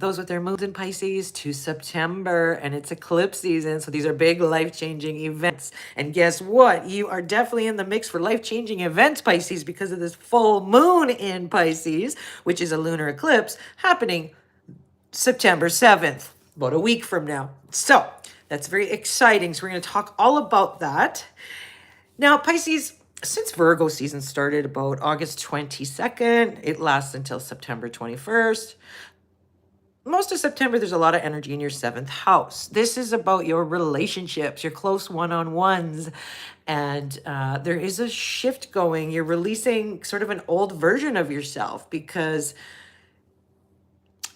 those with their moons in Pisces to September, and it's eclipse season. So these are big life-changing events. And guess what? You are definitely in the mix for life-changing events, Pisces, because of this full moon in Pisces, which is a lunar eclipse happening September 7th, about a week from now. So that's very exciting. So we're going to talk all about that. Now, Pisces, since Virgo season started about August 22nd, it lasts until September 21st. Most of September, there's a lot of energy in your seventh house. This is about your relationships, your close one-on-ones. And there is a shift going. You're releasing sort of an old version of yourself because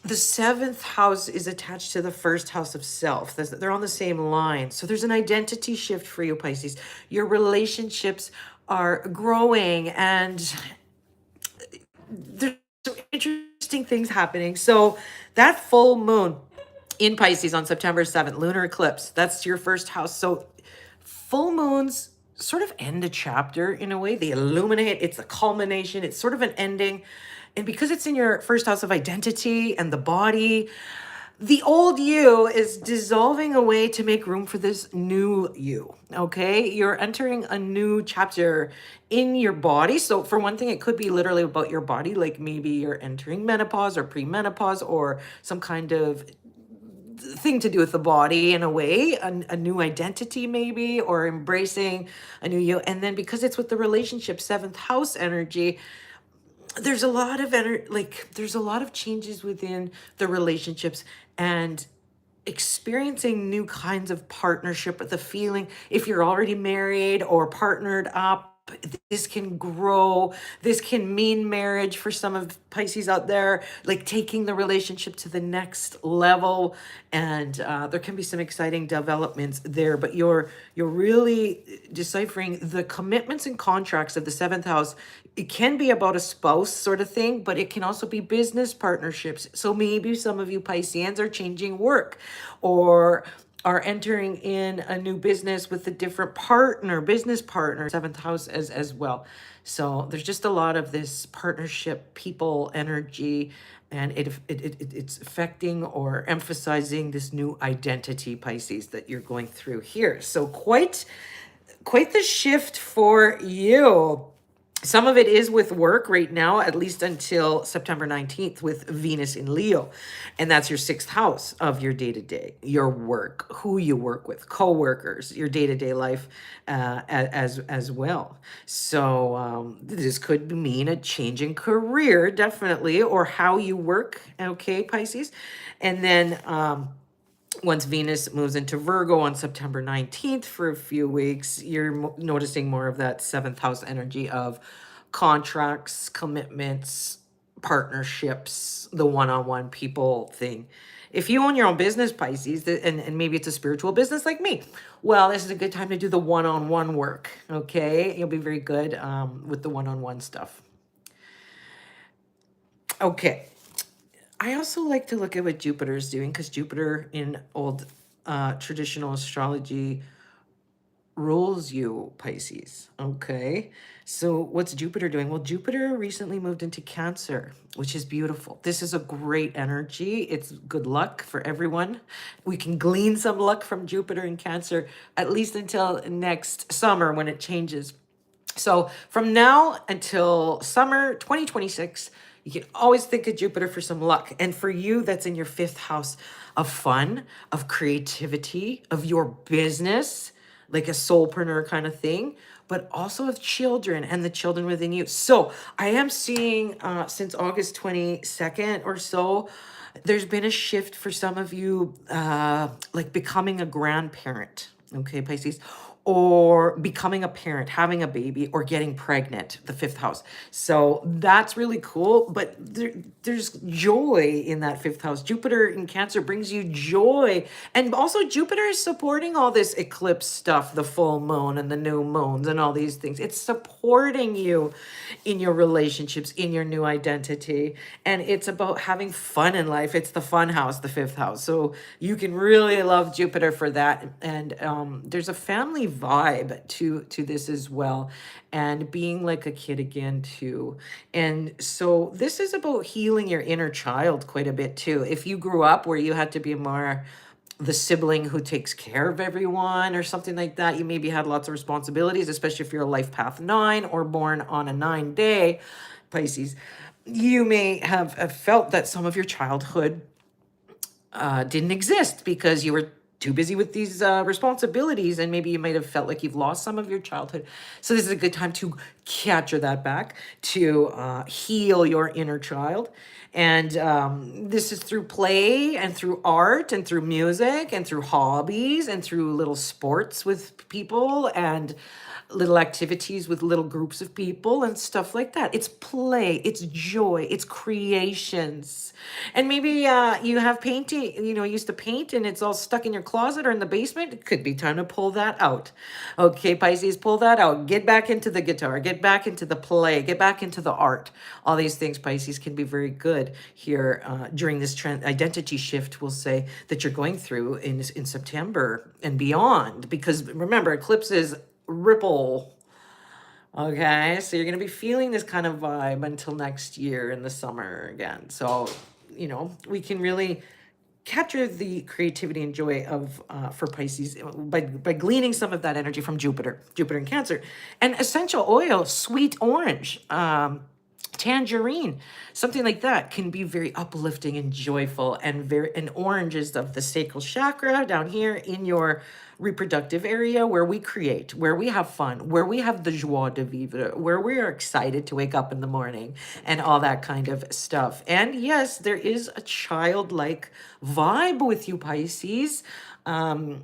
the seventh house is attached to the first house of self. They're on the same line. So there's an identity shift for you, Pisces. Your relationships are growing and there's some interesting things happening. So that full moon in Pisces on September 7th, lunar eclipse, that's your first house. So full moons sort of end a chapter in a way. They illuminate. It's a culmination. It's sort of an ending. And because it's in your first house of identity and the body, the old you is dissolving away to make room for this new you. Okay. You're entering a new chapter in your body. So, for one thing, it could be literally about your body, like maybe you're entering menopause or premenopause or some kind of thing to do with the body in a way, a new identity maybe, or embracing a new you. And then because it's with the relationship, seventh house energy, there's a lot of there's a lot of changes within the relationships and experiencing new kinds of partnership. The feeling, if you're already married or partnered up, this can grow. This can mean marriage for some of Pisces out there, like taking the relationship to the next level. And there can be some exciting developments there, but you're really deciphering the commitments and contracts of the seventh house. It can be about a spouse sort of thing, but it can also be business partnerships. So maybe some of you Pisceans are changing work or are entering in a new business with a different business partner, seventh house as well. So there's just a lot of this partnership, people energy, and it's affecting or emphasizing this new identity, Pisces, that you're going through here. So quite the shift for you. Some of it is with work right now, at least until September 19th with Venus in Leo. And that's your sixth house of your day-to-day, your work, who you work with, co-workers, your day-to-day life as well. So this could mean a change in career, definitely, or how you work, okay, Pisces? And then once Venus moves into Virgo on September 19th for a few weeks, you're noticing more of that seventh house energy of contracts, commitments, partnerships, the one-on-one people thing. If you own your own business, Pisces, and maybe it's a spiritual business like me, well, this is a good time to do the one-on-one work, okay? You'll be very good with the one-on-one stuff. Okay. I also like to look at what Jupiter is doing because Jupiter in old traditional astrology rules you, Pisces. Okay. So what's Jupiter doing? Well, Jupiter recently moved into Cancer, which is beautiful. This is a great energy. It's good luck for everyone. We can glean some luck from Jupiter in Cancer, at least until next summer when it changes. So from now until summer 2026, you can always think of Jupiter for some luck. And for you, that's in your fifth house of fun, of creativity, of your business, like a soulpreneur kind of thing, but also of children and the children within you. So I am seeing since August 22nd or so, there's been a shift for some of you, like becoming a grandparent, okay, Pisces, or becoming a parent, having a baby, or getting pregnant, the fifth house. So that's really cool, but there's joy in that fifth house. Jupiter in Cancer brings you joy. And also Jupiter is supporting all this eclipse stuff, the full moon and the new moons and all these things. It's supporting you in your relationships, in your new identity. And it's about having fun in life. It's the fun house, the fifth house. So you can really love Jupiter for that. And there's a family vibe to this as well, and being like a kid again too. And so this is about healing your inner child quite a bit too. If you grew up where you had to be more the sibling who takes care of everyone or something like that, you maybe had lots of responsibilities, especially if you're a life path 9 or born on a 9-day Pisces. You may have felt that some of your childhood didn't exist because you were too busy with these responsibilities, and maybe you might have felt like you've lost some of your childhood. So this is a good time to capture that back, to heal your inner child. And this is through play and through art and through music and through hobbies and through little sports with people and little activities with little groups of people and stuff like that. It's play, it's joy, it's creations. And maybe you have painting, you used to paint and it's all stuck in your closet or in the basement. It could be time to pull that out. Okay, Pisces, pull that out. Get back into the guitar, get back into the play, get back into the art. All these things, Pisces, can be very good here during this identity shift, we'll say, that you're going through in September and beyond. Because remember, eclipses ripple. Okay, so you're going to be feeling this kind of vibe until next year in the summer again. So, we can really capture the creativity and joy of for Pisces by gleaning some of that energy from Jupiter in Cancer. And essential oil, sweet orange, tangerine, something like that can be very uplifting and joyful. And orange is of the sacral chakra down here in your reproductive area, where we create, where we have fun, where we have the joie de vivre, where we are excited to wake up in the morning and all that kind of stuff. And yes, there is a childlike vibe with you, Pisces. Maybe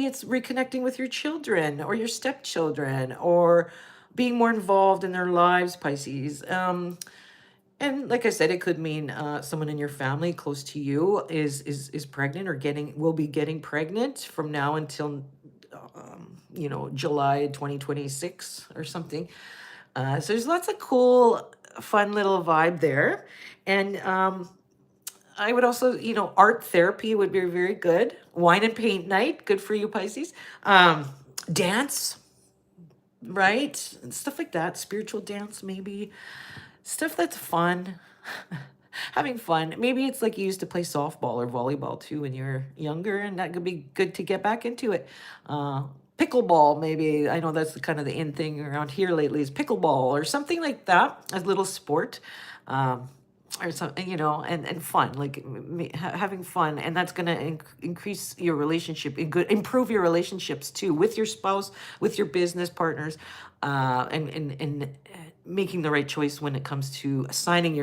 it's reconnecting with your children or your stepchildren, or being more involved in their lives, Pisces. And like I said, it could mean someone in your family close to you is pregnant or will be getting pregnant from now until July 2026 or something. So there's lots of cool, fun little vibe there. And I would also, art therapy would be very good. Wine and paint night, good for you, Pisces. Dance, right? And stuff like that. Spiritual dance, maybe. Stuff that's fun. Having fun. Maybe it's like you used to play softball or volleyball too when you were younger, and that could be good to get back into it. Pickleball, maybe. I know that's kind of the in thing around here lately, is pickleball or something like that, a little sport. Or something, and fun, like having fun. And that's going to increase your relationship, improve your relationships too, with your spouse, with your business partners, and making the right choice when it comes to assigning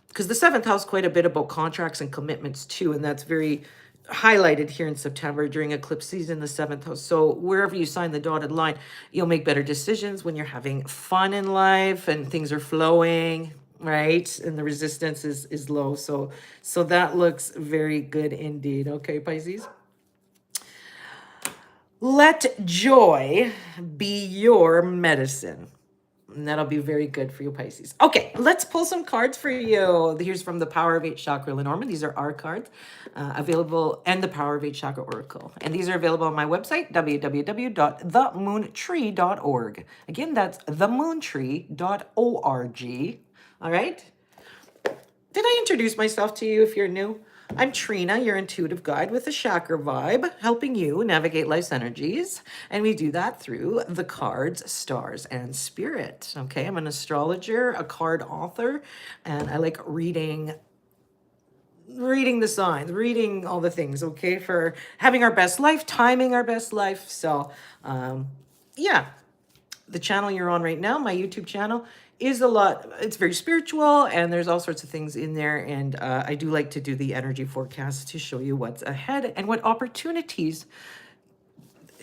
because the 7th house quite a bit about contracts and commitments too, and that's very highlighted here in September during eclipse season, the 7th house. So wherever you sign the dotted line, you'll make better decisions when you're having fun in life and things are flowing, right? And the resistance is low. So that looks very good indeed. Okay, Pisces. Let joy be your medicine. And that'll be very good for you, Pisces. Okay, let's pull some cards for you. Here's from the Power of 8 Chakra Lenormand. These are our cards available, and the Power of 8 Chakra Oracle. And these are available on my website, www.themoontree.org. Again, that's themoontree.org. All right? Did I introduce myself to you if you're new? I'm Trina, your intuitive guide with a chakra vibe, helping you navigate life's energies. And we do that through the cards, stars, and spirit. Okay, I'm an astrologer, a card author, and I like reading the signs, reading all the things, okay, for having our best life, timing our best life. So, yeah, the channel you're on right now, my YouTube channel, it's very spiritual, and there's all sorts of things in there. And I do like to do the energy forecast to show you what's ahead and what opportunities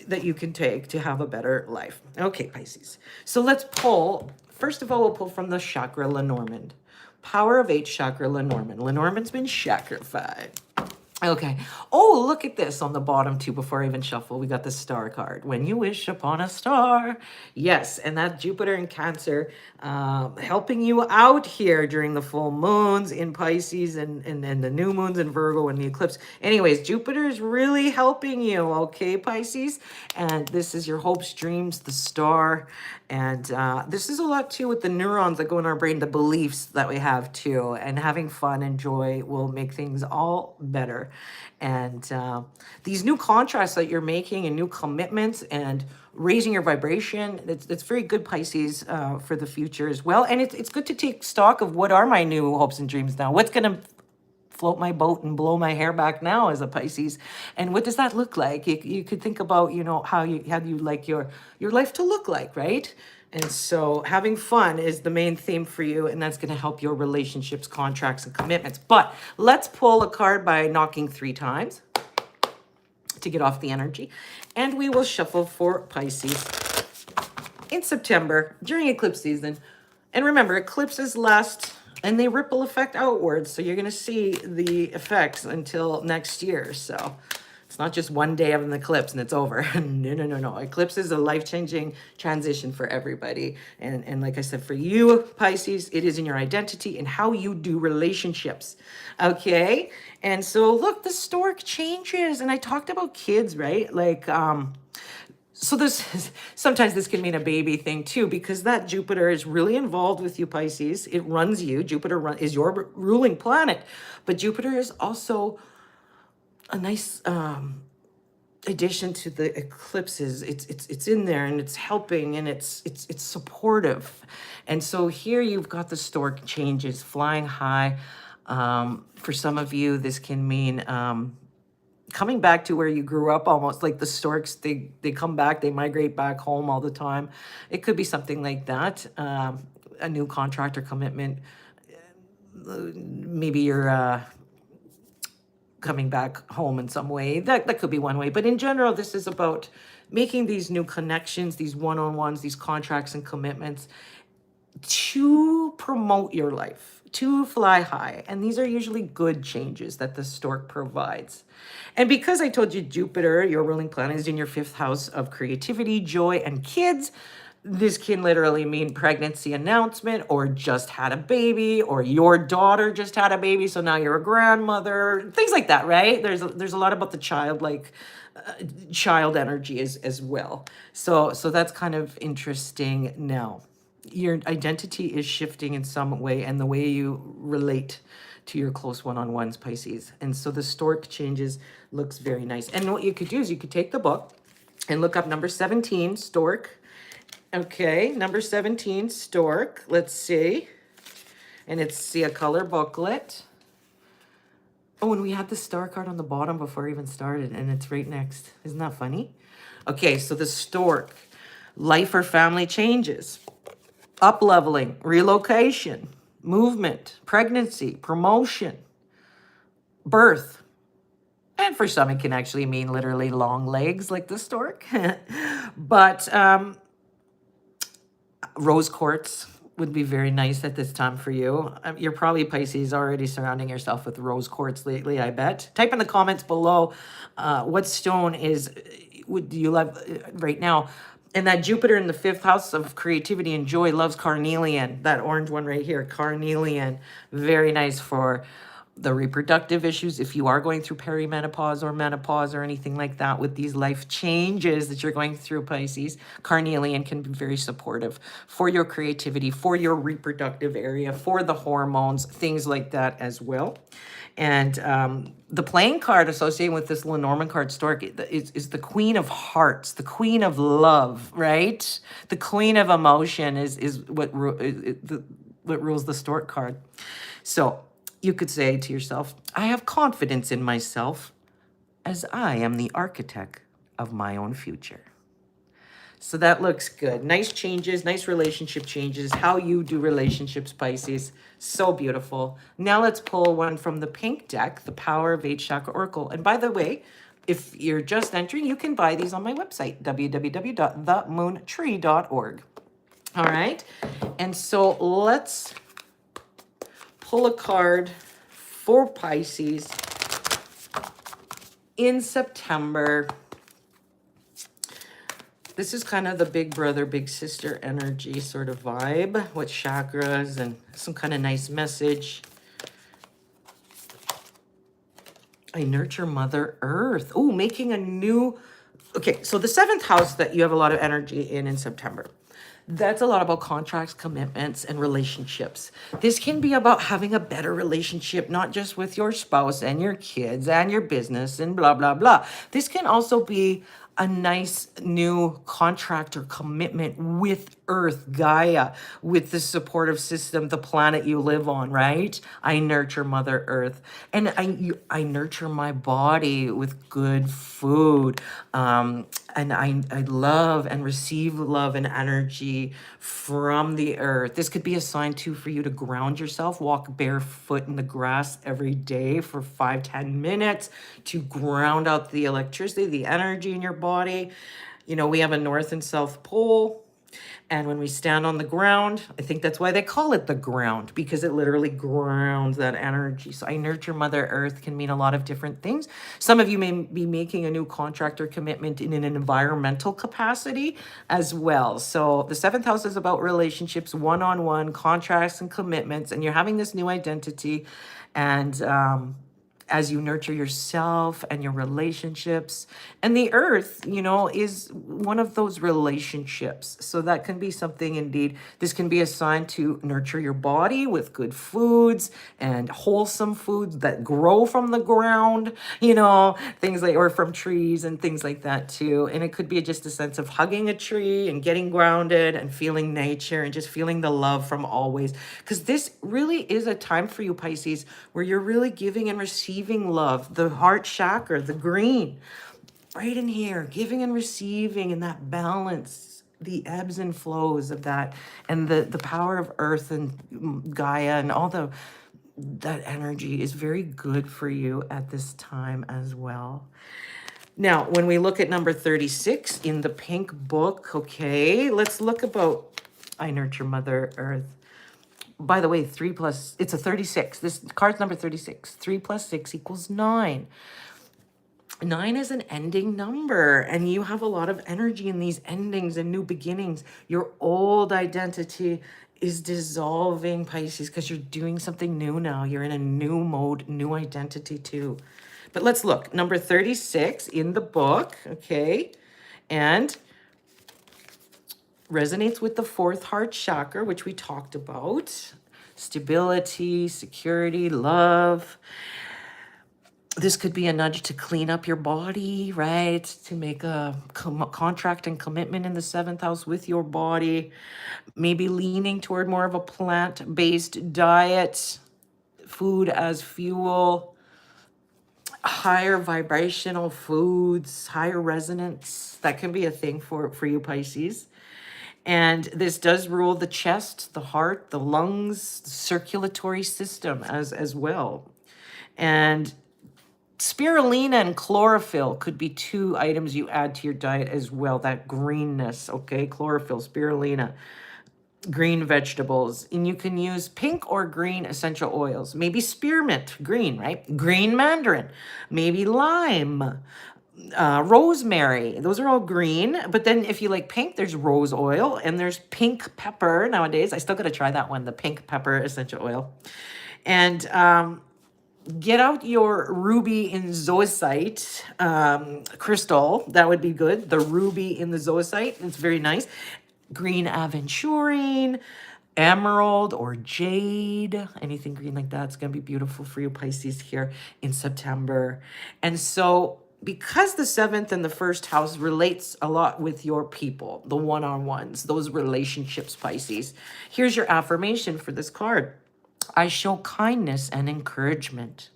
that you can take to have a better life. Okay, Pisces. So let's pull. First of all, we'll pull from the Chakra Lenormand. Power of 8 Chakra Lenormand. Lenormand's been chacrified. Okay. Oh, look at this on the bottom too. Before I even shuffle, we got the star card. When you wish upon a star. Yes, and that Jupiter in Cancer helping you out here during the full moons in Pisces and the new moons in Virgo and the eclipse. Anyways, Jupiter is really helping you, okay, Pisces? And this is your hopes, dreams, the star. And this is a lot too with the neurons that go in our brain, the beliefs that we have too. And having fun and joy will make things all better. And these new contracts that you're making and new commitments and raising your vibration, it's very good, Pisces, for the future as well. And it's good to take stock of what are my new hopes and dreams now. What's going to float my boat and blow my hair back now as a Pisces, and what does that look like? You could think about, you know, how you like your life to look like, right? And so having fun is the main theme for you, and that's going to help your relationships, contracts, and commitments. But let's pull a card by knocking 3 times to get off the energy, and we will shuffle for Pisces in September during eclipse season. And remember, eclipses last and they ripple effect outwards. So you're going to see the effects until next year. So it's not just one day of an eclipse and it's over. No, no, no, no. Eclipse is a life-changing transition for everybody. And like I said, for you, Pisces, it is in your identity and how you do relationships. Okay? And so look, the stork changes. And I talked about kids, right? Like, so this sometimes this can mean a baby thing too, because that Jupiter is really involved with you, Pisces. It runs you. Jupiter is your ruling planet, but Jupiter is also a nice addition to the eclipses. It's in there and it's helping and it's supportive. And so here you've got the stork changes flying high. For some of you, this can mean coming back to where you grew up, almost like the storks, they come back, they migrate back home all the time. It could be something like that, a new contract or commitment. Maybe you're coming back home in some way. That could be one way. But in general, this is about making these new connections, these one-on-ones, these contracts and commitments to promote your life, to fly high. And these are usually good changes that the stork provides. And because I told you Jupiter, your ruling planet, is in your 5th house of creativity, joy, and kids, this can literally mean pregnancy announcement, or just had a baby, or your daughter just had a baby, so now you're a grandmother, things like that, right? There's a lot about the child energy as well. So that's kind of interesting now. Your identity is shifting in some way, and the way you relate to your close one-on-ones, Pisces. And so the stork changes looks very nice. And what you could do is you could take the book and look up number 17, stork. Okay, number 17, stork. Let's see. And it's a color booklet. Oh, and we had the star card on the bottom before we even started, and it's right next. Isn't that funny? Okay, so the stork, life or family changes, up-leveling, relocation, movement, pregnancy, promotion, birth. And for some, it can actually mean literally long legs like the stork. But rose quartz would be very nice at this time for you. You're probably, Pisces, already surrounding yourself with rose quartz lately, I bet. Type in the comments below what stone would you love right now. And that Jupiter in the 5th house of creativity and joy loves carnelian. That orange one right here, carnelian. Very nice for the reproductive issues. If you are going through perimenopause or menopause or anything like that with these life changes that you're going through, Pisces, carnelian can be very supportive for your creativity, for your reproductive area, for the hormones, things like that as well. And the playing card associated with this Lenormand card stork is the Queen of Hearts, the Queen of Love, right? The Queen of Emotion is what rules the stork card. So you could say to yourself, I have confidence in myself as I am the architect of my own future. So that looks good. Nice changes, nice relationship changes, how you do relationships, Pisces. So beautiful. Now let's pull one from the pink deck, the Power of 8 Chakra Oracle. And by the way, if you're just entering, you can buy these on my website, www.themoontree.org. All right. And so let's pull a card for Pisces in September. This is kind of the big brother, big sister energy sort of vibe with chakras and some kind of nice message. I nurture Mother Earth. Oh, making a new... Okay, so the 7th house that you have a lot of energy in September. That's a lot about contracts, commitments, and relationships. This can be about having a better relationship, not just with your spouse and your kids and your business and blah, blah, blah. This can also be a nice new contract or commitment with Earth, Gaia, with the supportive system, the planet you live on, right? I nurture Mother Earth. And I nurture my body with good food. And I love and receive love and energy from the earth. This could be a sign too for you to ground yourself, walk barefoot in the grass every day for 5-10 minutes to ground out the electricity, the energy in your body. You know, we have a north and south pole. And when we stand on the ground, I think that's why they call it the ground, because it literally grounds that energy. So I nurture Mother Earth can mean a lot of different things. Some of you may be making a new contract or commitment in an environmental capacity as well. So the 7th house is about relationships, one-on-one, contracts and commitments, and you're having this new identity. And as you nurture yourself and your relationships. And the earth, you know, is one of those relationships. So that can be something indeed. This can be a sign to nurture your body with good foods and wholesome foods that grow from the ground, you know, things like, or from trees and things like that too. And it could be just a sense of hugging a tree and getting grounded and feeling nature and just feeling the love from always. Because this really is a time for you, Pisces, where you're really giving and receiving love, the heart chakra, the green, right in here, giving and receiving, and that balance, the ebbs and flows of that, and the power of earth and Gaia and all that energy is very good for you at this time as well. Now, when we look at number 36 in the pink book, okay, let's look about I nurture Mother Earth. By the way, 3 plus, it's a 36. This card's number 36. 3 plus 6 equals 9. 9 is an ending number, and you have a lot of energy in these endings and new beginnings. Your old identity is dissolving, Pisces, because you're doing something new now. You're in a new mode, new identity too. But let's look. Number 36 in the book, okay? And resonates with the 4th heart chakra, which we talked about. Stability, security, love. This could be a nudge to clean up your body, right? To make a contract and commitment in the 7th house with your body. Maybe leaning toward more of a plant-based diet, food as fuel, higher vibrational foods, higher resonance. That can be a thing for you, Pisces. And this does rule the chest, the heart, the lungs, the circulatory system as well. And spirulina and chlorophyll could be 2 items you add to your diet as well. That greenness, okay? Chlorophyll, spirulina, green vegetables. And you can use pink or green essential oils. Maybe spearmint, green, right? Green mandarin, maybe lime, rosemary. Those are all green. But then if you like pink, there's rose oil and there's pink pepper nowadays. I still got to try that one, the pink pepper essential oil. And get out your ruby in zoisite crystal. That would be good. The ruby in the zoisite. It's very nice. Green aventurine, emerald or jade, anything green like that. It's going to be beautiful for you, Pisces, here in September. And so because the 7th and the 1st house relates a lot with your people, the one-on-ones, those relationships, Pisces, here's your affirmation for this card. I show kindness and encouragement.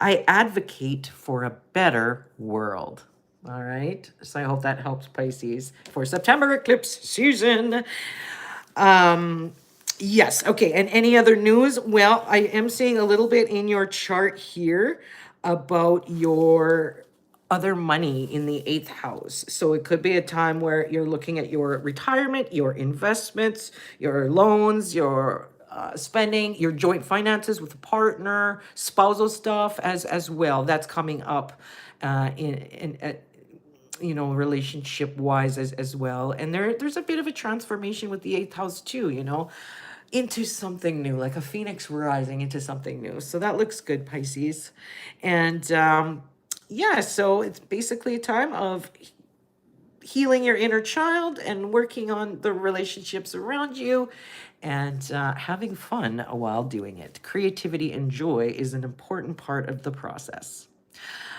I advocate for a better world. All right. So I hope that helps, Pisces, for September eclipse season. Yes. Okay. And any other news? Well, I am seeing a little bit in your chart here about your other money in the 8th house. So it could be a time where you're looking at your retirement, your investments, your loans, your spending, your joint finances with a partner, spousal stuff as well. That's coming up you know, relationship wise as well. And there's a bit of a transformation with the eighth house too, you know, into something new, like a phoenix rising into something new. So that looks good, Pisces. And yeah, so it's basically a time of healing your inner child and working on the relationships around you, and having fun while doing it. Creativity and joy is an important part of the process.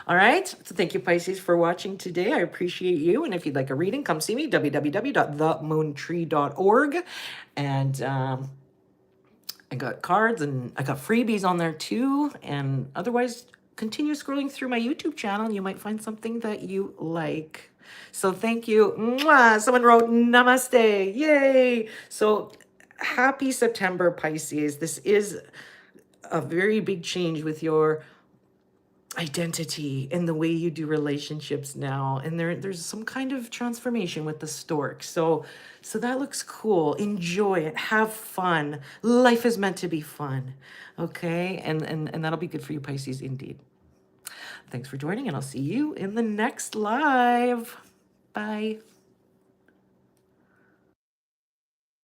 All right. So thank you, Pisces, for watching today. I appreciate you. And if you'd like a reading, come see me, www.themoontree.org. And I got cards and I got freebies on there too. And otherwise, continue scrolling through my YouTube channel. You might find something that you like. So thank you. Mwah! Someone wrote namaste. Yay. So happy September, Pisces. This is a very big change with your identity and the way you do relationships now, and there's some kind of transformation with the stork. So that looks cool. Enjoy it, have fun. Life is meant to be fun. Okay, and that'll be good for you, Pisces, indeed. Thanks for joining, and I'll see you in the next live. Bye.